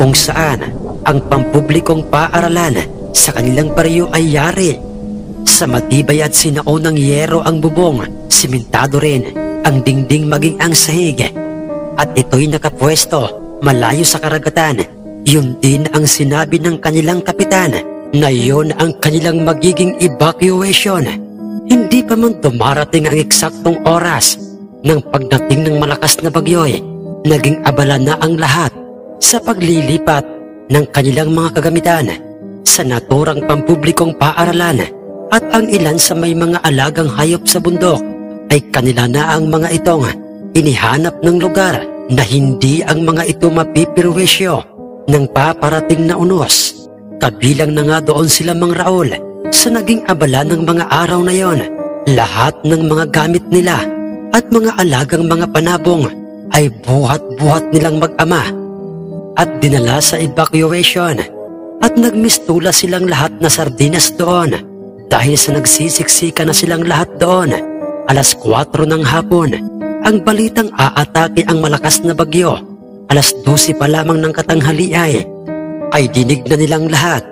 kung saan ang pampublikong paaralan sa kanilang baryo ay yari. Sa matibay at sinaunang yero ang bubong, simentado rin ang dingding maging ang sahig. At ito'y nakapwesto malayo sa karagatan. Yun din ang sinabi ng kanilang kapitan na yun ang kanilang magiging evacuation. Hindi pa man dumarating ang eksaktong oras ng pagdating ng malakas na bagyo'y naging abala na ang lahat sa paglilipat ng kanilang mga kagamitan sa naturang pampublikong paaralan. At ang ilan sa may mga alagang hayop sa bundok ay kanila na ang mga itong inihanap ng lugar na hindi ang mga ito mapipirwisyo ng paparating na unos. Kabilang na nga doon sila Mang Raul sa naging abala ng mga araw na yon. Lahat ng mga gamit nila at mga alagang mga panabong ay buhat-buhat nilang mag-ama at dinala sa evacuation. At nagmistula silang lahat na sardinas doon. Dahil sa nagsisiksika na silang lahat doon, 4:00 ng hapon, ang balitang aatake ang malakas na bagyo. 12:00 pa lamang ng katanghalian ay dinig na nilang lahat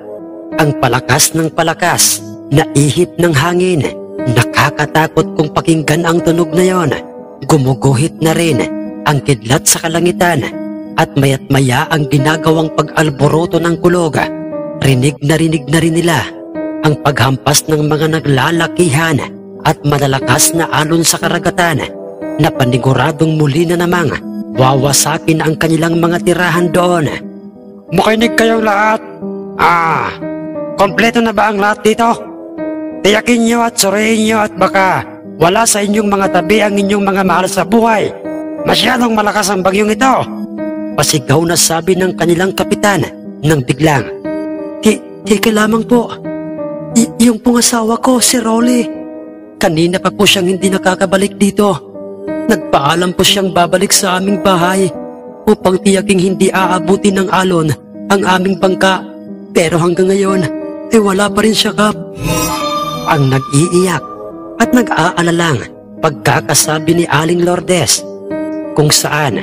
ang palakas ng palakas na ihip ng hangin. Nakakatakot kung pakinggan ang tunog na yon. Gumuguhit na rin ang kidlat sa kalangitan at maya't maya ang ginagawang pag-alboroto ng kulog. Rinig na rin nila ang paghampas ng mga naglalakihan at malalakas na alon sa karagatan na paniguradong muli na namang wawasakin ang kanilang mga tirahan doon. Makinig kayong lahat. Kompleto na ba ang lahat dito? Tiyakin nyo at suriin nyo at baka wala sa inyong mga tabi ang inyong mga mahal sa buhay. Masyadong malakas ang bagyong ito. Pasigaw na sabi ng kanilang kapitan nang biglang, Teka lamang po. Yung pungasawa ko, si Rolly. Kanina pa po siyang hindi nakakabalik dito. Nagpaalam po siyang babalik sa aming bahay upang tiyaking hindi aabuti ng alon ang aming bangka. Pero hanggang ngayon, wala pa rin siya, Kap. Ang nag-iiyak at nag-aalalang pagkakasabi ni Aling Lourdes, kung saan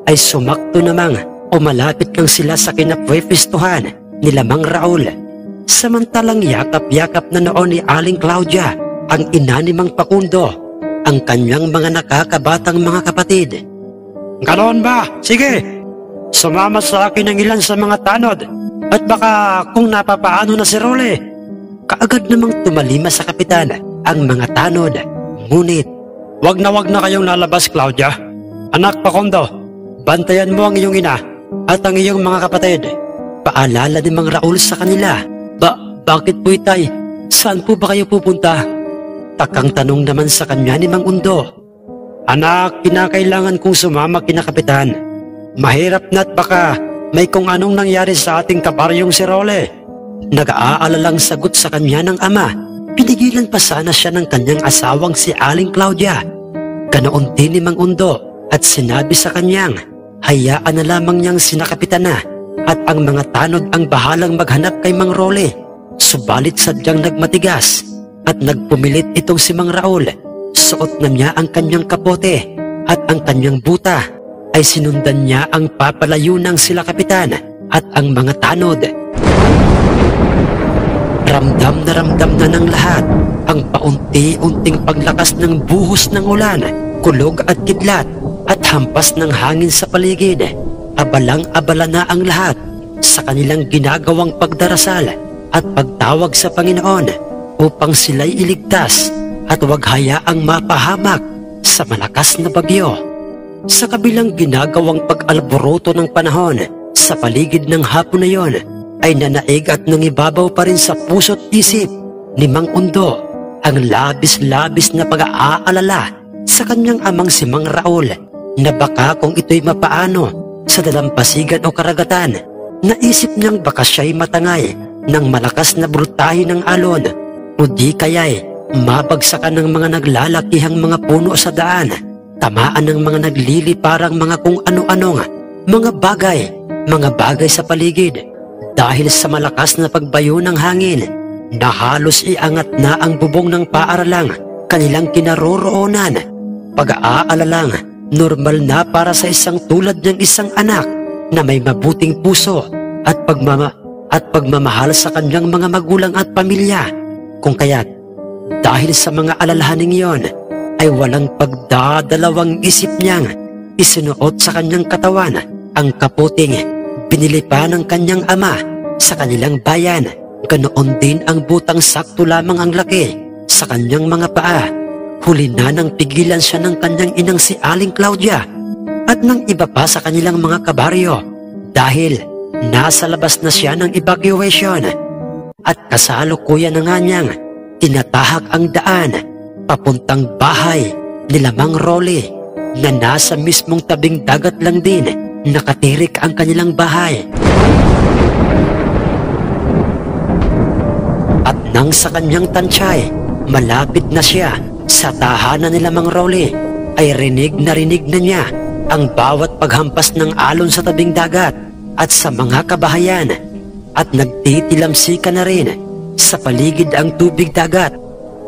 ay sumakto namang umalapit lang sila sa kinapwepistuhan nila Mang Raul. Samantalang yakap-yakap na noon ni Aling Claudia, ang ina ni Mang Facundo, ang kanyang mga nakakabatang mga kapatid. Ganoon ba? Sige, sumama sa akin ang ilan sa mga tanod at baka kung napapaano na si Rolly. Kaagad namang tumalima sa kapitan ang mga tanod. Ngunit, wag na kayong lalabas, Claudia. Anak Facundo, bantayan mo ang iyong ina at ang iyong mga kapatid. Paalala ni Mang Raul sa kanila. Bakit po, Itay? Saan po ba kayo pupunta? Takang tanong naman sa kanya ni Mang Undo. Anak, kinakailangan kong sumama kina kapitan. Mahirap na't baka may kung anong nangyari sa ating kabaryong si Rolly. Nag-aalalang sagot sa kanya ng ama. Pinigilan pa sana siya ng kanyang asawang si Aling Claudia. Ganoon din ni Mang Undo at sinabi sa kanyang, hayaan na lamang niyang sinakapitan na at ang mga tanod ang bahalang maghanap kay Mang Rolly. Subalit sadyang nagmatigas at nagpumilit itong si Mang Raul. Suot na niya ang kanyang kapote at ang kanyang buta ay sinundan niya ang papalayo ng sila kapitan at ang mga tanod. Ramdam na ng lahat ang paunti-unting paglakas ng buhos ng ulan, kulog at kidlat at hampas ng hangin sa paligid. Abalang-abala na ang lahat sa kanilang ginagawang pagdarasal at pagtawag sa Panginoon upang sila'y iligtas at huwag hayaang mapahamak sa malakas na bagyo. Sa kabilang ginagawang pag-alboroto ng panahon sa paligid ng hapon na yon, ay nanaig at nangibabaw pa rin sa puso't isip ni Mang Undo ang labis-labis na pag-aalala sa kanyang amang si Mang Raul na baka kung ito'y mapaano sa dalampasigan o karagatan. Naisip niyang baka siya'y matangay ng malakas na brutahe ng alon o di kaya'y mabagsakan ng mga naglalakihang mga puno sa daan, tamaan ng mga nagliliparang mga kung ano-anong mga bagay sa paligid. Dahil sa malakas na pagbayo ng hangin na halos iangat na ang bubong ng paaralang kanilang kinaroroonan. Pag-aalalang normal na para sa isang tulad ng isang anak na may mabuting puso at pagmamahal sa kanyang mga magulang at pamilya. Kung kaya't dahil sa mga alalahaning iyon ay walang pagdadalawang isip niyang isinuot sa kanyang katawan ang kaputing binili pa ng kanyang ama sa kanilang bayan. Ganoon din ang butang sakto lamang ang laki sa kanyang mga paa. Huli na nang pigilan siya ng kanyang inang si Aling Claudia at ng iba pa sa kanilang mga kabaryo dahil nasa labas na siya ng evacuation at kasalukuyan na nga niyang tinatahak ang daan papuntang bahay nila Mang Rolly na nasa mismong tabing dagat lang din nakatirik ang kanilang bahay. At nang sa kanyang tansay, malapit na siya sa tahanan nila Mang Rolly, ay rinig na niya ang bawat paghampas ng alon sa tabing dagat at sa mga kabahayan, at nagtitilamsika na rin sa paligid ang tubig dagat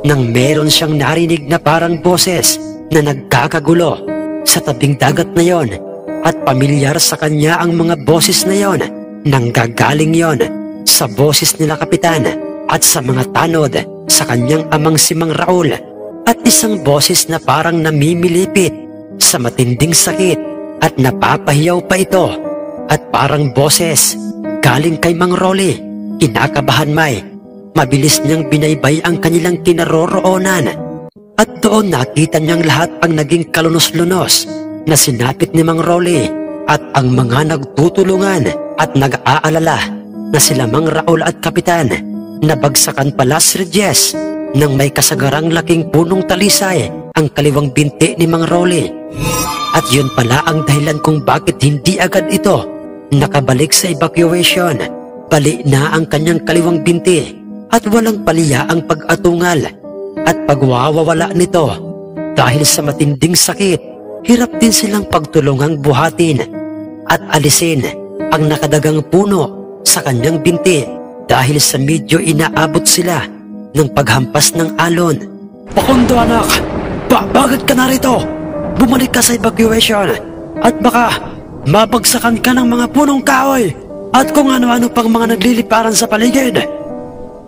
nang meron siyang narinig na parang boses na nagkakagulo sa tabing dagat na yon, at pamilyar sa kanya ang mga boses na yon. Nanggagaling yon sa boses nila Kapitan at sa mga tanod sa kanyang amang si Mang Raul, at isang boses na parang namimilipit sa matinding sakit at napapahiyaw pa ito, at parang boses galing kay Mang Rolly. Kinakabahan mabilis niyang binaybay ang kanilang kinaroroonan, at doon nakita niyang lahat ang naging kalunos-lunos na sinapit ni Mang Rolly at ang mga nagtutulungan at nag-aalala na sila Mang Raul at Kapitan. Nabagsakan pala si Reyes nang may kasagarang laking punong talisay ang kaliwang binti ni Mang Rolly. At yun pala ang dahilan kung bakit hindi agad ito nakabalik sa evacuation. Bali na ang kanyang kaliwang binti at walang paliya ang pag-atungal at pagwawawala nito. Dahil sa matinding sakit, hirap din silang pagtulungang buhatin at alisin ang nakadagang puno sa kanyang binti dahil sa medyo inaabot sila ng paghampas ng alon. Pakundo anak, bakit ka narito? Bumalik ka sa evacuation at baka mabagsakan ka ng mga punong kahoy at kung ano-ano pang mga nagliliparan sa paligid.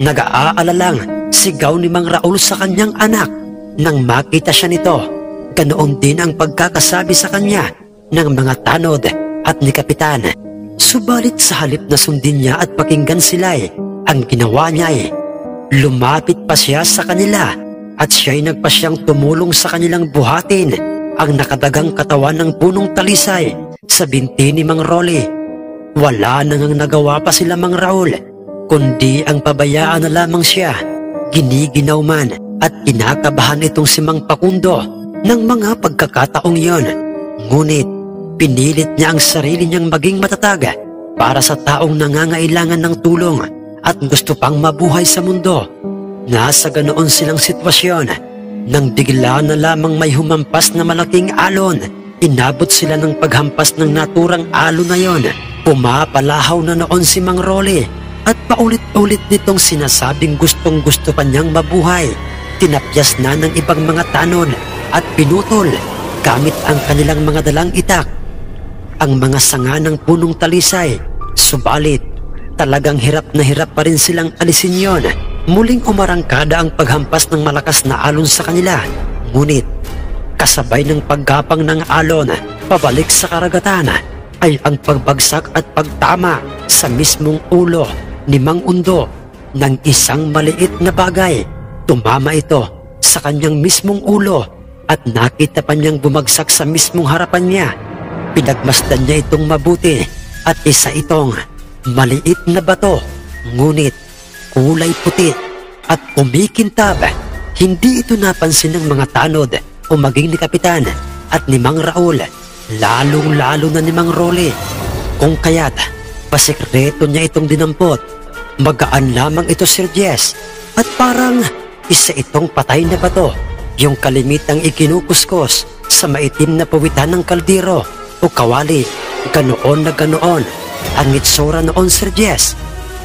Nag-aalalang sigaw ni Mang Raul sa kanyang anak nang makita siya nito. Ganoon din ang pagkakasabi sa kanya ng mga tanod at ni Kapitan. Subalit sa halip na sundin niya at pakinggan sila ang ginawa niya lumapit pa siya sa kanila at siya'y nagpasyang tumulong sa kanilang buhatin ang nakadagang katawan ng punong talisay sa binti ni Mang Rolly. Wala nang nagawa pa sila Mang Raul, kundi ang pabayaan na lamang siya. Giniginaw man at kinakabahan itong si Mang Pakundo ng mga pagkakataong yon. Ngunit pinilit niya ang sarili niyang maging matatag para sa taong nangangailangan ng tulong at gusto pang mabuhay sa mundo. Nasa ganoon silang sitwasyon nang bigla na lamang may humampas na malaking alon. Inabot sila ng paghampas ng naturang alon na yon. Pumapalahaw na noon si Mang Rolly at paulit-ulit nitong sinasabing gustong-gusto pa niyang mabuhay. Tinapyas na ng ibang mga tanod at pinutol gamit ang kanilang mga dalang itak ang mga sanga ng punong talisay. Subalit talagang hirap na hirap pa rin silang alisin yon. Muling umarangkada ang paghampas ng malakas na alon sa kanila. Ngunit kasabay ng paggapang ng alon pabalik sa karagatan ay ang pagbagsak at pagtama sa mismong ulo ni Mang Undo ng isang maliit na bagay. Tumama ito sa kanyang mismong ulo at nakita pa niyang bumagsak sa mismong harapan niya. Pinagmasdan niya itong mabuti at isa itong maliit na bato, ngunit kulay puti at kumikintab. Hindi ito napansin ng mga tanod o maging ni Kapitan at ni Mang Raul, lalong-lalo na ni Mang Rolly. Kung kaya't pasikreto niya itong dinampot. Magaan lamang ito, Sir Jess, at parang isa itong patay na bato, yung kalimitang ikinukuskos sa maitim na pawitan ng kaldero o kawali. Ganoon na ganoon ang itsura noon, Sir Jess.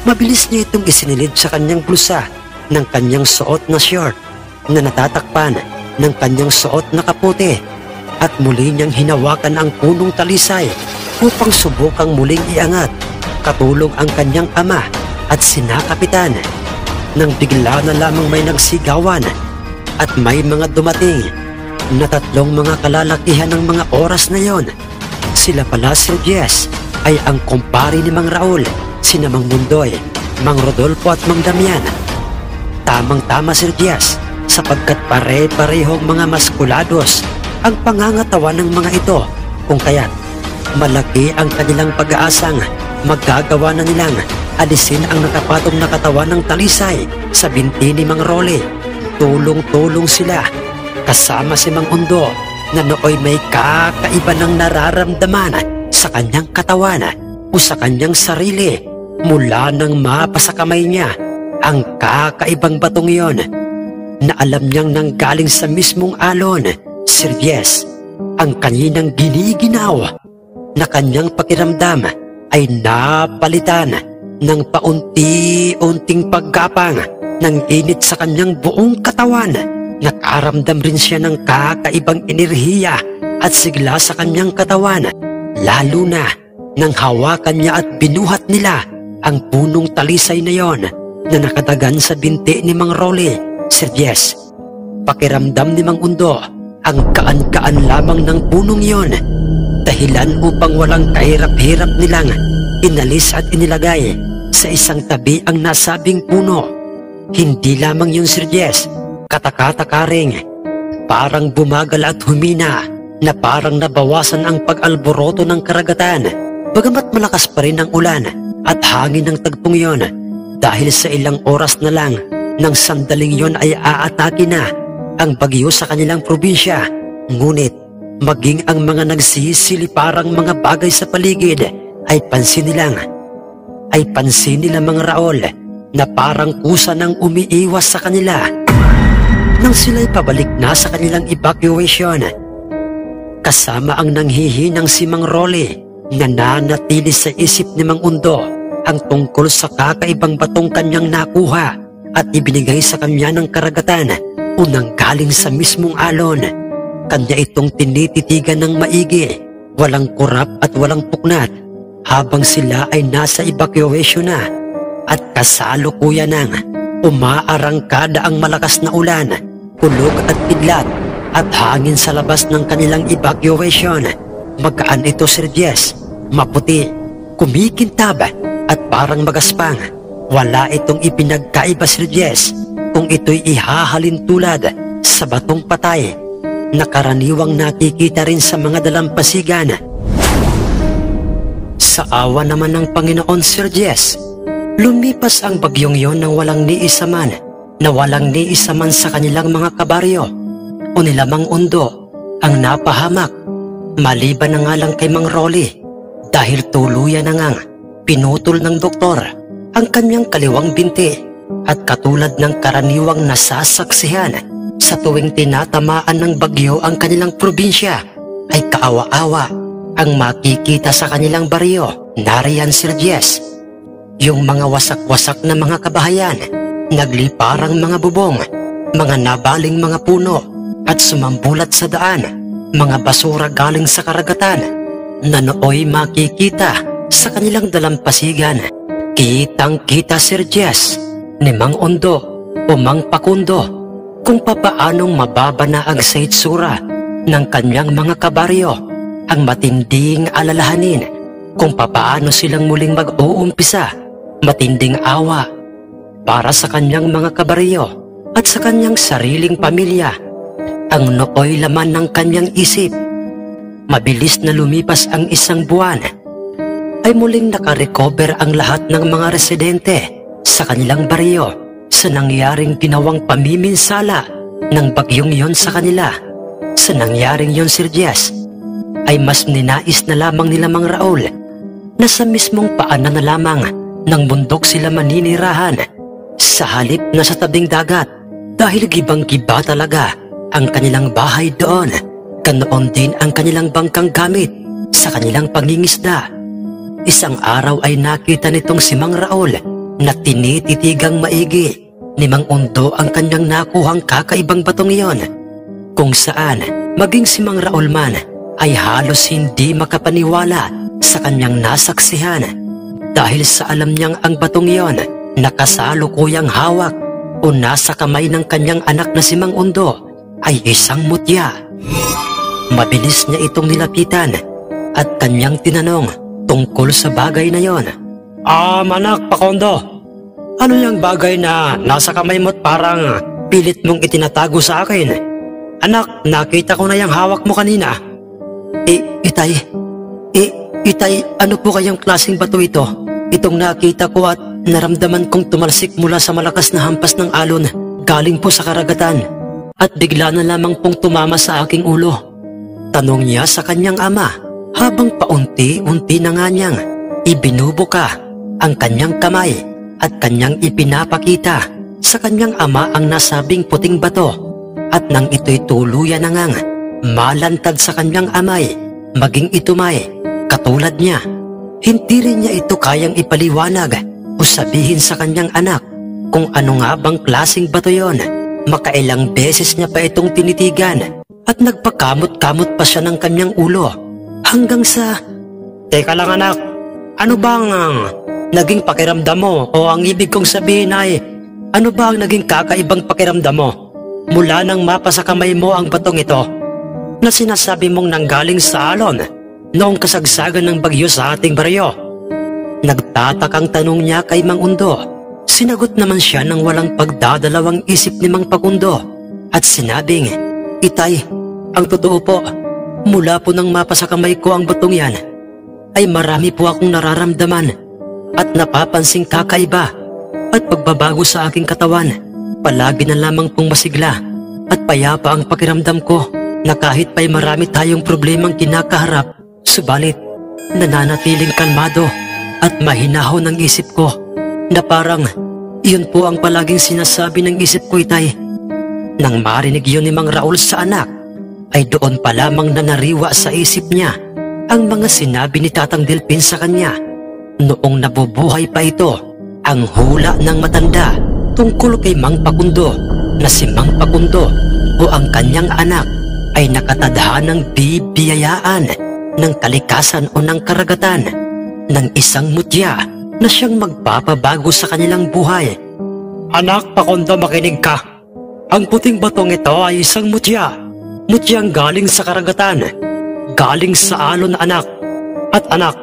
Mabilis niya itong isinilid sa kanyang blusa ng kanyang suot na short na natatakpan ng kanyang suot na kaputi, at muli niyang hinawakan ang punong talisay upang subukang muling iangat. makatulong ang kanyang ama at sina kapitan. Nang bigla na lamang may nagsigawan at may mga dumating na tatlong mga kalalakihan ng mga oras na yon. Sila pala, Sir Jess, ay ang kumpari ni Mang Raul, sina Mang Mundoy, Mang Rodolfo at Mang Damian. Tamang-tama, Sir Jess, sapagkat pare-parehong mga maskulados ang pangangatawan ng mga ito, kung kaya't malaki ang kanilang pag-aasang magagawa na nilang alisin ang nakapatong na katawan ng talisay sa binti ni Mang Rolly. Tulong-tulong sila kasama si Mang Undo na nooy may kakaiba ng nararamdaman sa kanyang katawan o sa kanyang sarili mula nang mapasa kamay niya ang kakaibang batong iyon na alam niyang nanggaling sa mismong alon. Sir Jess, ang kaninang giniginaw na kanyang pakiramdam ay napalitan ng paunti-unting paggapang ng init sa kanyang buong katawan. Nakaramdam rin siya ng kakaibang enerhiya at sigla sa kanyang katawan, lalo na nang hawakan niya at binuhat nila ang punong talisay na yon na nakadagan sa binti ni Mang Rolly. Sir Jess, pakiramdam ni Mang Undo ang kaan-kaan lamang ng punong yon, dahilan upang walang kahirap-hirap nilang inalis at inilagay sa isang tabi ang nasabing puno. Hindi lamang yun, Sir Jess, katakatakaring parang bumagal at humina na parang nabawasan ang pag-alboroto ng karagatan, bagamat malakas pa rin ang ulan at hangin ng tagpong yon, dahil sa ilang oras na lang ng sandaling yon ay aatake na ang bagyo sa kanilang probinsya. Ngunit maging ang mga nagsisili parang mga bagay sa paligid ay pansin nila Mang Raul na parang kusa nang umiiwas sa kanila. Nang sila'y pabalik na sa kanilang evacuation, kasama ang nanghihinang si Mang Rolly, na nanatili sa isip ni Mang Undo ang tungkol sa kakaibang batong kanyang nakuha at ibinigay sa kanya ng karagatan o nanggaling sa mismong alon. Kanya itong tinititigan ng maigi, walang kurap at walang puknat, habang sila ay nasa evacuation na at kasalukuyan ng umaarangkada ang malakas na ulan, kulog at kidlat at hangin sa labas ng kanilang evacuation. Magkaan ito, Sir Jess, maputi, kumikintab at parang magaspang. Wala itong ipinagkaiba, Sir Jess, kung ito'y ihahalin tulad sa batong patay na karaniwang nakikita rin sa mga dalampasigan. Sa awa naman ng Panginoon, Sir Jess, lumipas ang bagyong yon nang walang niisa man sa kanilang mga kabaryo o nila Mang Undo ang napahamak, maliban na nga lang kay Mang Rolly, dahil tuluyan na ngang pinutol ng doktor ang kanyang kaliwang binti. At katulad ng karaniwang nasasaksihan sa tuwing tinatamaan ng bagyo ang kanilang probinsya, ay kaawa-awa ang makikita sa kanilang baryo. Nariyan, Sir Jess, yung mga wasak-wasak na mga kabahayan, nagliparang mga bubong, mga nabaling mga puno at sumambulat sa daan, mga basura galing sa karagatan na nooy makikita sa kanilang dalampasigan. Kitang-kita, Sir Jess, ni Mang Undo o Mang Pakundo kung papaanong mababanaag sa itsura ng kanyang mga kabaryo ang matinding alalahanin, kung papaano silang muling mag-uumpisa matinding awa para sa kanyang mga kabaryo at sa kanyang sariling pamilya. Ang nooy laman ng kanyang isip. Mabilis na lumipas ang isang buwan, ay muling nakarecover ang lahat ng mga residente sa kanilang baryo sa nangyaring ginawang pamiminsala ng bagyong yon sa kanila. Sa nangyaring yon, Sir Jess, ay mas ninais na lamang nila Mang Raul na sa mismong paanan na lamang ng bundok sila maninirahan, sa halip na sa tabing dagat, dahil gibang-giba talaga ang kanilang bahay doon. Ganoon din ang kanilang bangkang gamit sa kanilang pangingisda. Isang araw ay nakita nitong si Mang Raul na tinititigang maigi ni Mang Undo ang kanyang nakuhang kakaibang batong iyon, kung saan maging si Mang Raul man ay halos hindi makapaniwala sa kanyang nasaksihan, dahil sa alam niyang ang batong iyon nakasalukuyang hawak o nasa kamay ng kanyang anak na si Mang Undo ay isang mutya. Mabilis niya itong nilapitan at kanyang tinanong tungkol sa bagay na yon. Anak Pakondo, ano yung bagay na nasa kamay mo't parang pilit mong itinatago sa akin? Anak, nakita ko na yung hawak mo kanina. Itay, ano po kayang klaseng bato ito? Itong nakita ko at naramdaman kong tumalsik mula sa malakas na hampas ng alon galing po sa karagatan at bigla na lamang pong tumama sa aking ulo. Tanong niya sa kanyang ama habang paunti-unti na nga niyang ibinubuka ang kanyang kamay at kanyang ipinapakita sa kanyang ama ang nasabing puting bato. At nang ito'y tuluyan na ngang malantad sa kanyang amay, maging itumay, katulad niya, hindi rin niya ito kayang ipaliwanag o sabihin sa kanyang anak kung ano nga bang klaseng bato yon. Makailang beses niya pa itong tinitigan at nagpakamot-kamot pa siya ng kanyang ulo hanggang sa... Teka lang anak, ano bang naging pakiramdam mo? O ang ibig kong sabihin ay, ano ba ang naging kakaibang pakiramdam mo mula nang mapa sa kamay mo ang batong ito na sinasabi mong nanggaling sa alon noong kasagsagan ng bagyo sa ating baryo? Nagtatakang tanong niya kay Mang Undo. Sinagot naman siya ng walang pagdadalawang isip ni Mang Pakundo at sinabing, Itay, ang totoo po, mula po nang mapa sa kamay ko ang batong yan, ay marami po akong nararamdaman at napapansing kakaiba at pagbabago sa aking katawan. Palagi na lamang pong masigla at payapa ang pakiramdam ko na kahit pa'y marami tayong problemang kinakaharap, subalit nananatiling kalmado at mahinahon ang isip ko na parang iyon po ang palaging sinasabi ng isip ko, Itay. Nang marinig yun ni Mang Raul sa anak, ay doon pa lamang nanariwa sa isip niya ang mga sinabi ni Tatang Delpin sa kanya noong nabubuhay pa ito, ang hula ng matanda tungkol kay Mang Pakundo na si Mang Pakundo o ang kanyang anak ay nakatadhanang bibiyayaan ng kalikasan o ng karagatan ng isang mutya na siyang magpapabago sa kanilang buhay. Anak Pakondo, makinig ka. Ang puting batong ito ay isang mutya. Mutyang galing sa karagatan, galing sa alon, anak. At anak,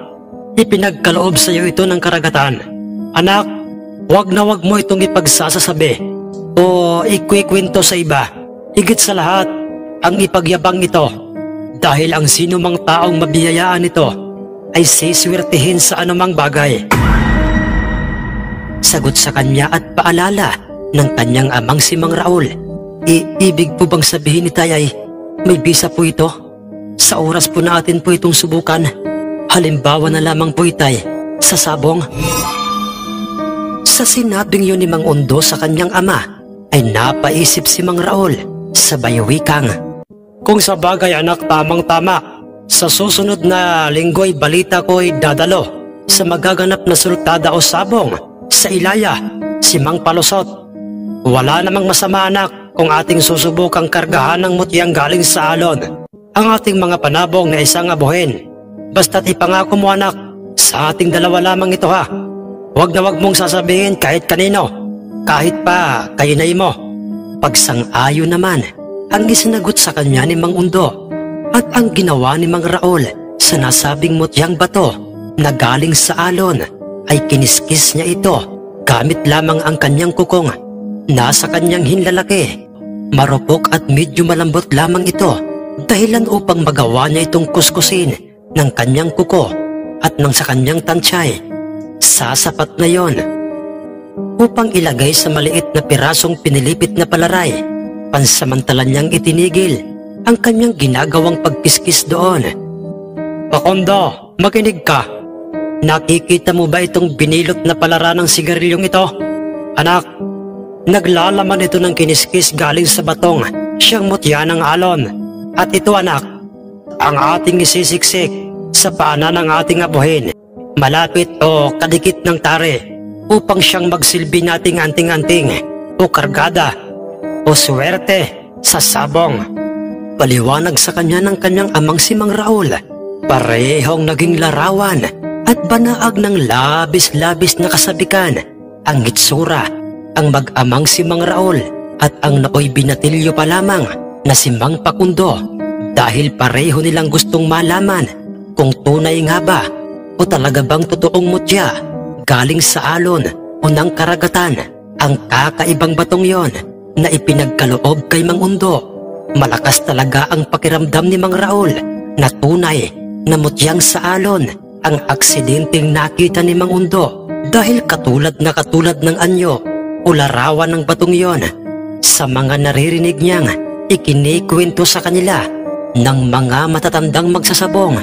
ipinagkaloob sa iyo ito ng karagatan. Anak, wag na wag mo itong ipagsasasabi o ikwikwento sa iba. Higit sa lahat, ang ipagyabang ito. Dahil ang sino mang taong mabiyayaan nito ay siswertihin sa anumang bagay. Sagot sa kanya at paalala ng kanyang amang si Mang Raul. Ibig po bang sabihin ni Tay ay may bisa po ito? Sa oras po natin po itong subukan. Halimbawa na lamang po, Itay, sa sabong. Sa sinabing yun ni Mang Undo sa kanyang ama ay napaisip si Mang Raul sabay wikang, kung sa bagay anak, tamang-tama. Sa susunod na linggo'y balita ko'y dadalo sa magaganap na sultada o sabong sa Ilaya, si Mang Palusot. Wala namang masama anak kung ating susubukang kargahan ng mutyang galing sa alon ang ating mga panabong na isang abuhin. Basta't ipangako mo anak, sa ating dalawa lamang ito ha. Huwag na huwag mong sasabihin kahit kanino, kahit pa kay inay mo. Pagsang-ayon naman ang isinagot sa kanya ni Mang Undo at ang ginawa ni Mang Raul sa nasabing mutyang bato na galing sa alon ay kiniskis niya ito gamit lamang ang kanyang kukong. Nasa kanyang hinlalaki, marupok at medyo malambot lamang ito dahilan upang magawa niya itong kuskusin ng kanyang kuko at ng sa kanyang tansay. Sasapat na yon upang ilagay sa maliit na pirasong pinilipit na palaray. Pansamantalan niyang itinigil ang kanyang ginagawang pagkiskis doon. Pakondo, makinig ka. Nakikita mo ba itong binilot na palara ng sigarilyong ito? Anak, naglalaman ito ng kiniskis galing sa batong siyang mutya ng alon. At ito anak, ang ating isisiksik sa paanan ng ating abuhin, malapit o kadikit ng tare, upang siyang magsilbi nating anting-anting o kargada o swerte sa sabong. Paliwanag sa kanya ng kanyang amang si Mang Raul. Parehong naging larawan at at banaag ng labis-labis na kasabikan ang itsura, ang mag-amang si Mang Raul at ang naoy binatilyo pa lamang na si Mang Pakundo, dahil pareho nilang gustong malaman kung tunay nga ba o talaga bang totoong mutya galing sa alon o ng karagatan ang kakaibang batong yon na ipinagkaloob kay Mang Undo. Malakas talaga ang pakiramdam ni Mang Raul na tunay na mutyang sa alon ang aksidenteng nakita ni Mang Undo, dahil katulad ng anyo o larawan ng batong yon sa mga naririnig niyang ikinikwento sa kanila ng mga matatandang magsasabong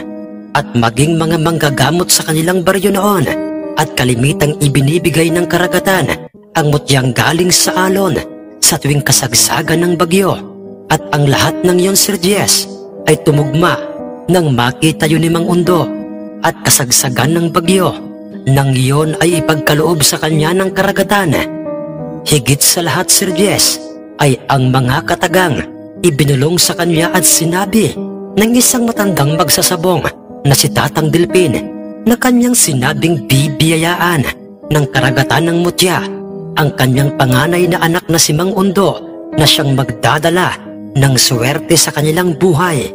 at maging mga manggagamot sa kanilang baryo noon, at kalimitang ibinibigay ng karagatan ang mutyang galing sa alon sa tuwing kasagsagan ng bagyo. At ang lahat ng yon, Sir Jess, ay tumugma nang makita yun ni Mang Undo at kasagsagan ng bagyo nang iyon ay ipagkaloob sa kanya ng karagatan. Higit sa lahat, Sir Jess, ay ang mga katagang ibinulong sa kanya at sinabi ng isang matandang magsasabong na si Tatang Delpin na kanyang sinabing bibiyayaan ng karagatan ng mutya ang kanyang panganay na anak na si Mang Undo, na siyang magdadala ng swerte sa kanilang buhay.